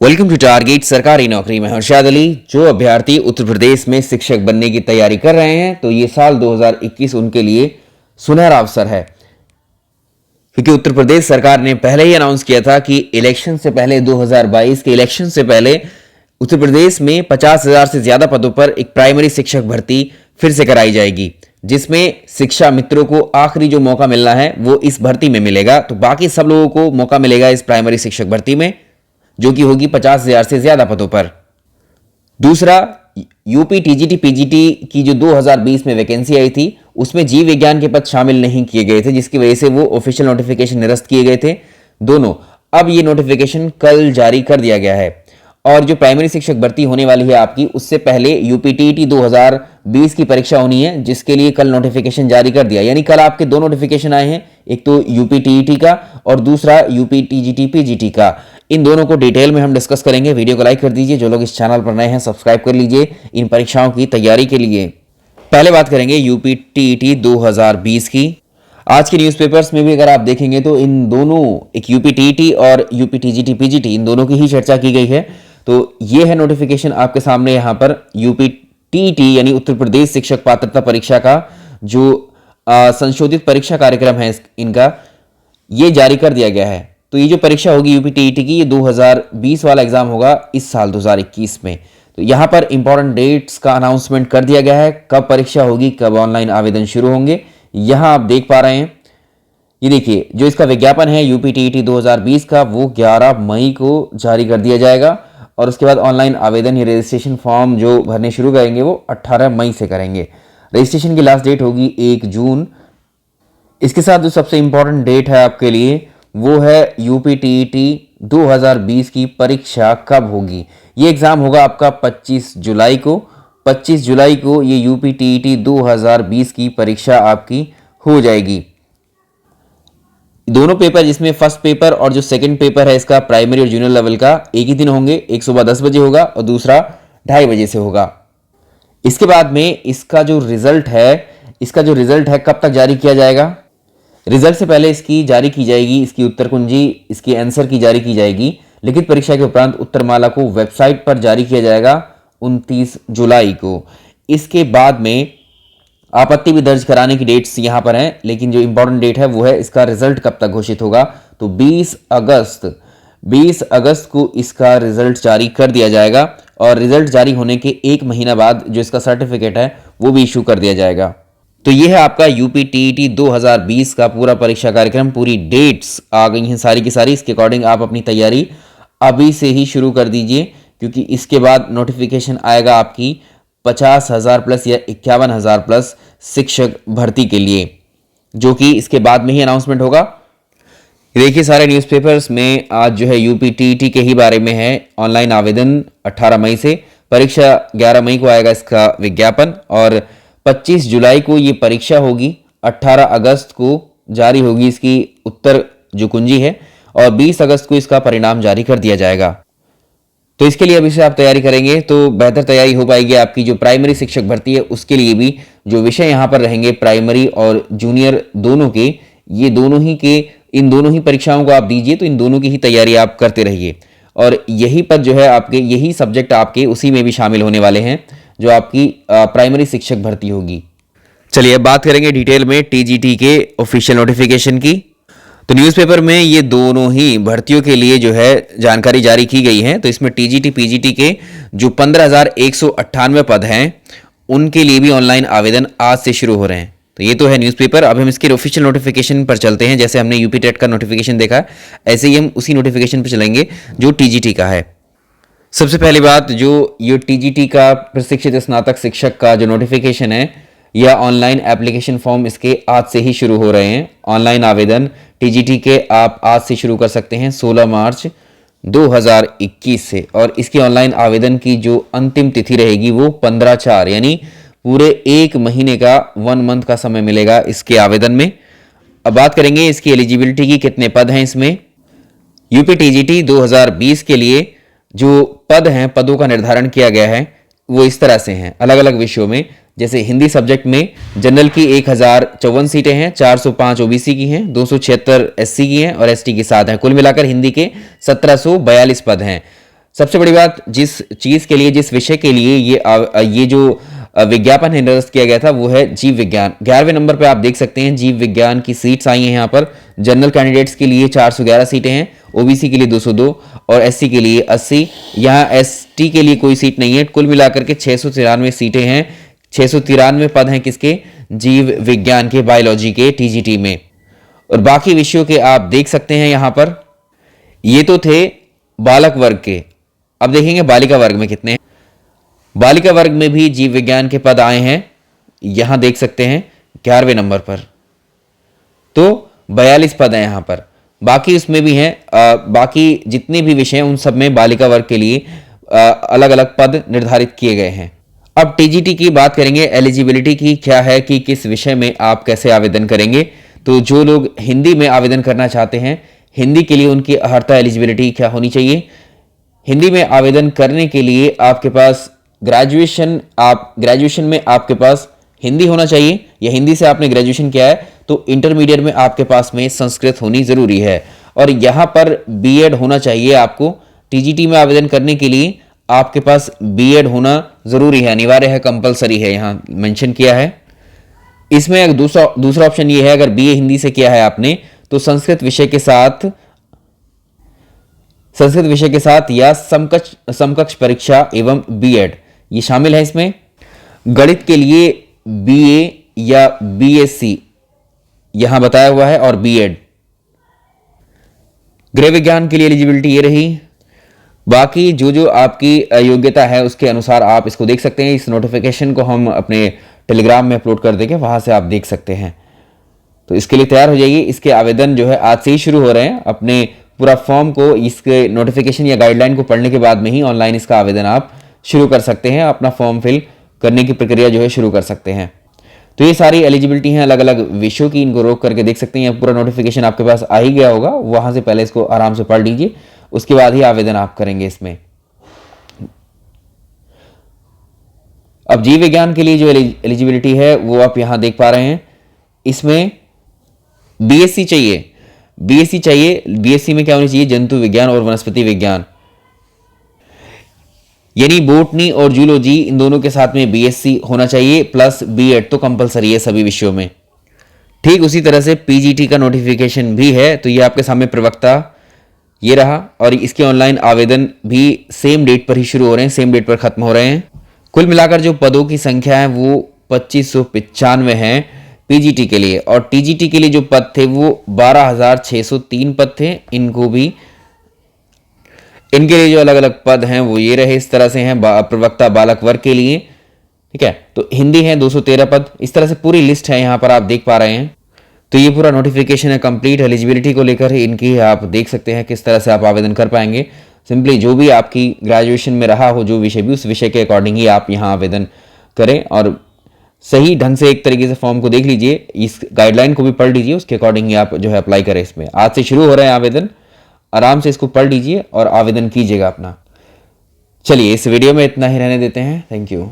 Welcome to target सरकारी नौकरी में हर्षाद अली। जो अभ्यर्थी उत्तर प्रदेश में शिक्षक बनने की तैयारी कर रहे हैं तो ये साल 2021 उनके लिए सुनहरा अवसर है, क्योंकि उत्तर प्रदेश सरकार ने पहले ही अनाउंस किया था कि इलेक्शन से पहले 2022 के इलेक्शन से पहले उत्तर प्रदेश में 50,000 से ज्यादा पदों पर एक प्राइमरी शिक्षक भर्ती फिर से कराई जाएगी, जिसमें शिक्षा मित्रों को आखिरी जो मौका मिलना है वो इस भर्ती में मिलेगा। तो बाकी सब लोगों को मौका मिलेगा इस प्राइमरी शिक्षक भर्ती में, जो कि होगी 50,000 से ज्यादा पदों पर। दूसरा, यूपी टीजीटी पीजीटी की जो 2020 में वैकेंसी आई थी उसमें जीव विज्ञान के पद शामिल नहीं किए गए थे, जिसकी वजह से वो ऑफिशियल नोटिफिकेशन निरस्त किए गए थे दोनों। अब ये नोटिफिकेशन कल जारी कर दिया गया है और जो प्राइमरी शिक्षक भर्ती होने वाली है आपकी, उससे पहले यूपीटीईटी 2020 की परीक्षा होनी है, जिसके लिए कल नोटिफिकेशन जारी कर दिया। यानी कल आपके दो नोटिफिकेशन आए हैं, एक तो यूपीटीईटी का और दूसरा यूपीटीजीटी पीजीटी का। इन दोनों को डिटेल में हम डिस्कस करेंगे। वीडियो को लाइक कर दीजिए, जो लोग इस चैनल पर नए हैं सब्सक्राइब कर लीजिए इन परीक्षाओं की तैयारी के लिए। पहले बात करेंगे यूपीटीईटी 2020 की। आज के न्यूज़पेपर्स में भी अगर आप देखेंगे तो इन दोनों, एक यूपीटीईटी और यूपीटीजीटी पीजीटी, इन दोनों की ही चर्चा की गई है। तो ये है नोटिफिकेशन आपके सामने यहाँ पर। यूपीटीईटी यानी उत्तर प्रदेश शिक्षक पात्रता परीक्षा का जो संशोधित परीक्षा कार्यक्रम है इनका, ये जारी कर दिया गया है। तो ये जो परीक्षा होगी यूपीटीईटी की, ये 2020 वाला एग्जाम होगा इस साल 2021 में। तो यहाँ पर इंपॉर्टेंट डेट्स का अनाउंसमेंट कर दिया गया है, कब परीक्षा होगी, कब ऑनलाइन आवेदन शुरू होंगे। यहाँ आप देख पा रहे हैं, ये देखिए जो इसका विज्ञापन है यूपीटीईटी 2020 का, वो 11 मई को जारी कर दिया जाएगा और उसके बाद ऑनलाइन आवेदन या रजिस्ट्रेशन फॉर्म जो भरने शुरू करेंगे वो 18 मई से करेंगे। रजिस्ट्रेशन की लास्ट डेट होगी 1 जून। इसके साथ जो सबसे इंपॉर्टेंट डेट है आपके लिए वो है यूपीटीईटी 2020 की परीक्षा कब होगी। ये एग्जाम होगा आपका 25 जुलाई को। 25 जुलाई को ये यूपीटीईटी 2020 की परीक्षा आपकी हो जाएगी। दोनों पेपर, जिसमें फर्स्ट पेपर और जो सेकंड पेपर है इसका प्राइमरी और जूनियर लेवल का, एक ही दिन होंगे। एक सुबह 10 बजे होगा और दूसरा 2:30 बजे से होगा। इसके बाद में इसका जो रिजल्ट है कब तक जारी किया जाएगा? रिजल्ट से पहले इसकी जारी की जाएगी, इसकी उत्तर कुंजी, इसकी आंसर की जारी की जाएगी। लिखित परीक्षा के उपरांत उत्तरमाला को वेबसाइट पर जारी किया जाएगा 29 जुलाई को। इसके बाद में आपत्ति भी दर्ज कराने की डेट्स यहाँ पर हैं, लेकिन जो इंपॉर्टेंट डेट है वो है इसका रिजल्ट कब तक घोषित होगा। तो 20 अगस्त को इसका रिजल्ट जारी कर दिया जाएगा और रिजल्ट जारी होने के 1 महीना बाद जो इसका सर्टिफिकेट है वो भी इशू कर दिया जाएगा। तो ये है आपका यूपीटीईटी 2020 का पूरा परीक्षा कार्यक्रम। पूरी डेट्स आ गई हैं सारी की सारी। इसके अकॉर्डिंग आप अपनी तैयारी अभी से ही शुरू कर दीजिए, क्योंकि इसके बाद नोटिफिकेशन आएगा आपकी 50,000 प्लस या 51,000 प्लस शिक्षक भर्ती के लिए, जो कि इसके बाद में ही अनाउंसमेंट होगा। देखिए सारे न्यूज़पेपर्स में आज जो है यूपीटीईटी के ही बारे में है। ऑनलाइन आवेदन 18 मई से, परीक्षा 11 मई को आएगा इसका विज्ञापन और 25 जुलाई को ये परीक्षा होगी। 18 अगस्त को जारी होगी इसकी उत्तर जो कुंजी है और 20 अगस्त को इसका परिणाम जारी कर दिया जाएगा। तो इसके लिए अभी से आप तैयारी करेंगे तो बेहतर तैयारी हो पाएगी आपकी। जो प्राइमरी शिक्षक भर्ती है उसके लिए भी जो विषय यहाँ पर रहेंगे प्राइमरी और जूनियर दोनों के, ये दोनों ही के, इन दोनों ही परीक्षाओं को आप दीजिए, तो इन दोनों की ही तैयारी आप करते रहिए। और यही पद जो है आपके, यही सब्जेक्ट आपके उसी में भी शामिल होने वाले हैं जो आपकी प्राइमरी शिक्षक भर्ती होगी। चलिए अब बात करेंगे डिटेल में टीजीटी के ऑफिशियल नोटिफिकेशन की। तो न्यूज़पेपर में ये दोनों ही भर्तियों के लिए जो है जानकारी जारी की गई है। तो इसमें टीजीटी पीजीटी के जो 15,198 पद हैं उनके लिए भी ऑनलाइन आवेदन आज से शुरू हो रहे हैं। तो ये तो है न्यूज़पेपर। अब हम इसके ऑफिशियल नोटिफिकेशन पर चलते हैं। जैसे हमने यूपी टेट का नोटिफिकेशन देखा, ऐसे ही हम उसी नोटिफिकेशन पर चलेंगे जो टीजीटी का है। सबसे पहली बात, जो ये टीजीटी का प्रशिक्षित स्नातक शिक्षक का जो नोटिफिकेशन है या ऑनलाइन एप्लीकेशन फॉर्म, इसके आज से ही शुरू हो रहे हैं। ऑनलाइन आवेदन टीजीटी के आप आज से शुरू कर सकते हैं 16 मार्च 2021 से, और इसकी ऑनलाइन आवेदन की जो अंतिम तिथि रहेगी वो 15/4, यानी पूरे 1 महीने का 1 मंथ का समय मिलेगा इसके आवेदन में। अब बात करेंगे इसकी एलिजिबिलिटी की, कितने पद हैं इसमें। यूपी टीजीटी 2020 के लिए जो पद हैं, पदों का निर्धारण किया गया है वो इस तरह से हैं अलग अलग विषयों में। जैसे हिंदी सब्जेक्ट में जनरल की 1054 सीटें हैं, 405 ओबीसी की हैं, 276 एससी की हैं और एसटी की 7 हैं। कुल मिलाकर हिंदी के 1742 पद हैं। सबसे बड़ी बात, जिस चीज के लिए, जिस विषय के लिए ये जो विज्ञापन है निरस्त किया गया था वो है जीव विज्ञान। 11वें नंबर पे आप देख सकते हैं जीव विज्ञान की सीट्स आई हैं यहाँ पर। जनरल कैंडिडेट्स के लिए 411 सीटें हैं, ओबीसी के लिए 202 और एससी के लिए 80। यहाँ एसटी के लिए कोई सीट नहीं है। कुल मिलाकर के 693 सीटें हैं। 693 पद हैं किसके? जीव विज्ञान के, बायोलॉजी के टीजीटी में। और बाकी विषयों के आप देख सकते हैं यहाँ पर। ये तो थे बालक वर्ग के। अब देखेंगे बालिका वर्ग में कितने हैं। बालिका वर्ग में भी जीव विज्ञान के पद आए हैं, यहां देख सकते हैं 11वें नंबर पर, तो 42 पद हैं यहां पर। बाकी उसमें भी हैं, बाकी जितने भी विषय हैं उन सब में बालिका वर्ग के लिए अलग अलग पद निर्धारित किए गए हैं। अब टीजीटी की बात करेंगे, एलिजिबिलिटी की क्या है कि किस विषय में आप कैसे आवेदन करेंगे। तो जो लोग हिंदी में आवेदन करना चाहते हैं, हिंदी के लिए उनकी अर्हता एलिजिबिलिटी क्या होनी चाहिए। हिंदी में आवेदन करने के लिए आपके पास ग्रेजुएशन में आपके पास हिंदी होना चाहिए, या हिंदी से आपने ग्रेजुएशन किया है तो इंटरमीडिएट में आपके पास में संस्कृत होनी जरूरी है। और यहाँ पर बीएड होना चाहिए आपको। टीजीटी में आवेदन करने के लिए आपके पास बीएड होना जरूरी है, अनिवार्य है, कंपलसरी है, यहाँ मेंशन किया है। इसमें एक दूसरा ऑप्शन ये है, अगर बीए हिंदी से किया है आपने तो संस्कृत विषय के साथ या समकक्ष परीक्षा एवं बीएड ये शामिल है इसमें। गणित के लिए बीए या बीएससी यहां बताया हुआ है, और बीएड। गृह विज्ञान के लिए एलिजिबिलिटी ये रही। बाकी जो आपकी योग्यता है उसके अनुसार आप इसको देख सकते हैं। इस नोटिफिकेशन को हम अपने टेलीग्राम में अपलोड कर देंगे, वहां से आप देख सकते हैं। तो इसके लिए तैयार हो जाइए। इसके आवेदन जो है आज से ही शुरू हो रहे हैं। अपने पूरा फॉर्म को, इसके नोटिफिकेशन या गाइडलाइन को पढ़ने के बाद में ही ऑनलाइन इसका आवेदन आप शुरू कर सकते हैं। अपना फॉर्म फिल करने की प्रक्रिया जो है शुरू कर सकते हैं। तो ये सारी एलिजिबिलिटी हैं अलग अलग विषयों की, इनको रोक करके देख सकते हैं। पूरा नोटिफिकेशन आपके पास आ ही गया होगा, वहां से पहले इसको आराम से पढ़ लीजिए, उसके बाद ही आवेदन आप करेंगे इसमें। अब जीव विज्ञान के लिए जो एलिजिबिलिटी है वो आप यहां देख पा रहे हैं। इसमें बीएससी चाहिए। बीएससी में क्या होनी चाहिए? जंतु विज्ञान और वनस्पति विज्ञान, यानी बोटनी और जूलॉजी, इन दोनों के साथ में बीएससी होना चाहिए, प्लस बीएड तो कंपलसरी है सभी विषयों में। ठीक उसी तरह से पीजीटी का नोटिफिकेशन भी है, तो ये आपके सामने प्रवक्ता ये रहा। और इसके ऑनलाइन आवेदन भी सेम डेट पर ही शुरू हो रहे हैं, सेम डेट पर खत्म हो रहे हैं। कुल मिलाकर जो पदों की संख्या है वो 2595 है पीजीटी के लिए, और टीजीटी के लिए जो पद थे वो 12,603 पद थे। इनके लिए जो अलग अलग पद हैं वो ये रहे, इस तरह से हैं। प्रवक्ता बालक वर्ग के लिए, ठीक है, तो हिंदी है 213 पद। इस तरह से पूरी लिस्ट है, यहाँ पर आप देख पा रहे हैं। तो ये पूरा नोटिफिकेशन है कंप्लीट। एलिजिबिलिटी को लेकर इनकी आप देख सकते हैं किस तरह से आप आवेदन कर पाएंगे। सिंपली जो भी आपकी ग्रेजुएशन में रहा हो जो विषय भी, उस विषय के अकॉर्डिंग ही आप यहाँ आवेदन करें, और सही ढंग से एक तरीके से फॉर्म को देख लीजिए, इस गाइडलाइन को भी पढ़ लीजिए, उसके अकॉर्डिंग ही आप जो है अप्लाई करें। इसमें आज से शुरू हो रहे हैं आवेदन, आराम से इसको पढ़ लीजिए और आवेदन कीजिएगा अपना। चलिए इस वीडियो में इतना ही रहने देते हैं। Thank you.